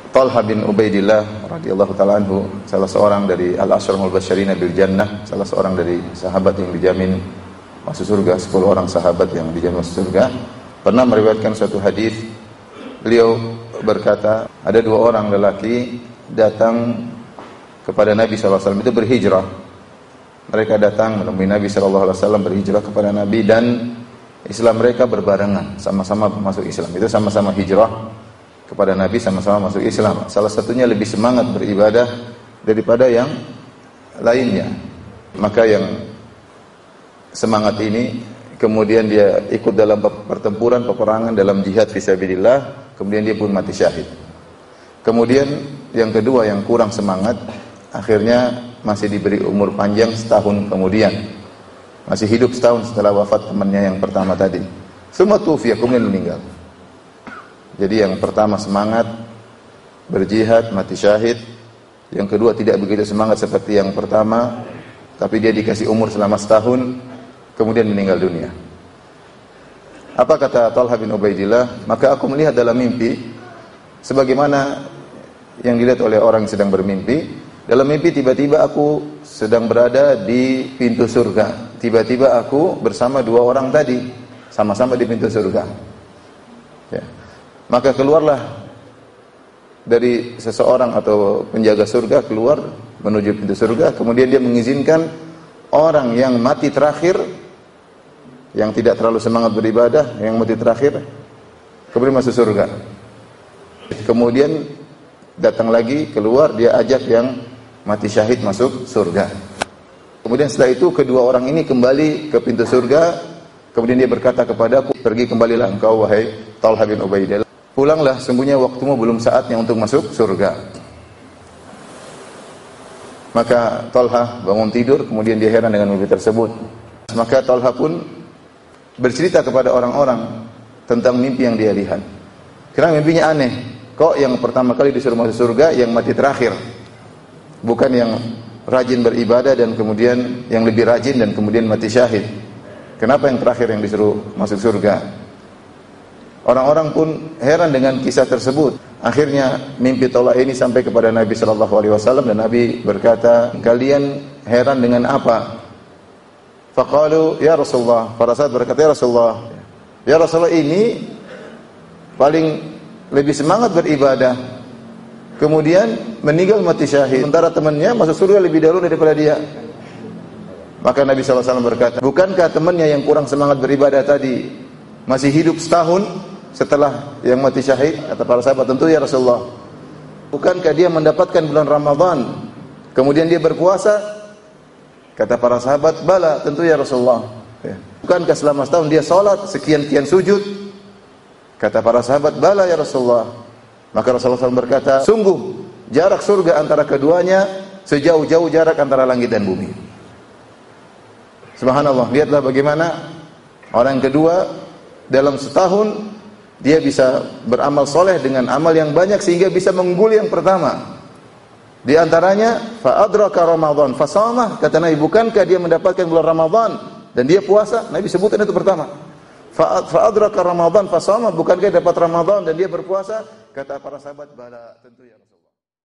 Talha bin Ubaidillah radhiyallahu taala anhu, salah seorang dari al-Asyarul Mubasysyirin bil Jannah, salah seorang dari sahabat yang dijamin masuk surga, 10 orang sahabat yang dijamin masuk surga, pernah meriwayatkan suatu hadis. Beliau berkata, ada 2 orang lelaki datang kepada Nabi sallallahu alaihi wasallam, itu berhijrah. Mereka datang menemui Nabi sallallahu alaihi wasallam, berhijrah kepada Nabi, dan Islam mereka berbarengan, sama-sama masuk Islam. Itu sama-sama hijrah kepada Nabi, sama-sama masuk Islam. Salah satunya lebih semangat beribadah daripada yang lainnya. Maka yang semangat ini kemudian dia ikut dalam pertempuran, peperangan dalam jihad fisabilillah, kemudian dia pun mati syahid. Kemudian yang kedua yang kurang semangat, akhirnya masih diberi umur panjang setahun kemudian. Masih hidup setahun setelah wafat temannya yang pertama tadi. Semua tufiya, kemudian meninggal. Jadi yang pertama semangat berjihad, mati syahid. Yang kedua tidak begitu semangat seperti yang pertama, tapi dia dikasih umur selama setahun, kemudian meninggal dunia. Apa kata Talha bin Ubaidillah? Maka aku melihat dalam mimpi, sebagaimana yang dilihat oleh orang yang sedang bermimpi. Dalam mimpi tiba-tiba aku sedang berada di pintu surga. Tiba-tiba aku bersama 2 orang tadi, sama-sama di pintu surga. Ya. Maka keluarlah dari seseorang atau penjaga surga, keluar menuju pintu surga. Kemudian dia mengizinkan orang yang mati terakhir, yang tidak terlalu semangat beribadah, yang mati terakhir, kemudian masuk surga. Kemudian datang lagi, keluar, dia ajak yang mati syahid masuk surga. Kemudian setelah itu kedua orang ini kembali ke pintu surga. Kemudian dia berkata kepadaku, pergi kembalilah engkau wahai Talha bin Ubaidillah. Pulanglah, sungguhnya waktumu belum saatnya untuk masuk surga. Maka Talha bangun tidur, kemudian dia heran dengan mimpi tersebut. Maka Talha pun bercerita kepada orang-orang tentang mimpi yang dia lihat. Karena mimpinya aneh. Kok yang pertama kali disuruh masuk surga yang mati terakhir? Bukan yang rajin beribadah dan kemudian yang lebih rajin dan kemudian mati syahid. Kenapa yang terakhir yang disuruh masuk surga? Orang-orang pun heran dengan kisah tersebut. Akhirnya mimpi Talha ini sampai kepada Nabi sallallahu alaihi wasallam, dan Nabi berkata, "Kalian heran dengan apa?" Faqalu, "Ya Rasulullah." Para sahabat berkata, "Ya Rasulullah, ini paling lebih semangat beribadah, kemudian meninggal mati syahid, sementara temannya masuk surga lebih dahulu daripada dia." Maka Nabi sallallahu alaihi wasallam berkata, "Bukankah temannya yang kurang semangat beribadah tadi masih hidup setahun setelah yang mati syahid?" Kata para sahabat, "Tentu ya Rasulullah." "Bukankah dia mendapatkan bulan Ramadan, kemudian dia berpuasa?" Kata para sahabat, "Bala, tentu ya Rasulullah." "Bukankah selama setahun dia salat sekian-kian sujud?" Kata para sahabat, "Bala ya Rasulullah." Maka Rasulullah SAW berkata, "Sungguh jarak surga antara keduanya sejauh-jauh jarak antara langit dan bumi." Subhanallah, lihatlah bagaimana orang kedua dalam setahun dia bisa beramal soleh dengan amal yang banyak sehingga bisa mengungguli yang pertama. Di antaranya fa adraka Ramadan fasama, kata Nabi, bukankah dia mendapatkan bulan Ramadan dan dia puasa? Nabi sebutkan itu pertama. Fa adraka Ramadan fasama, bukankah dia dapat Ramadan dan dia berpuasa? Kata para sahabat, "Bala, tentu ya Rasul."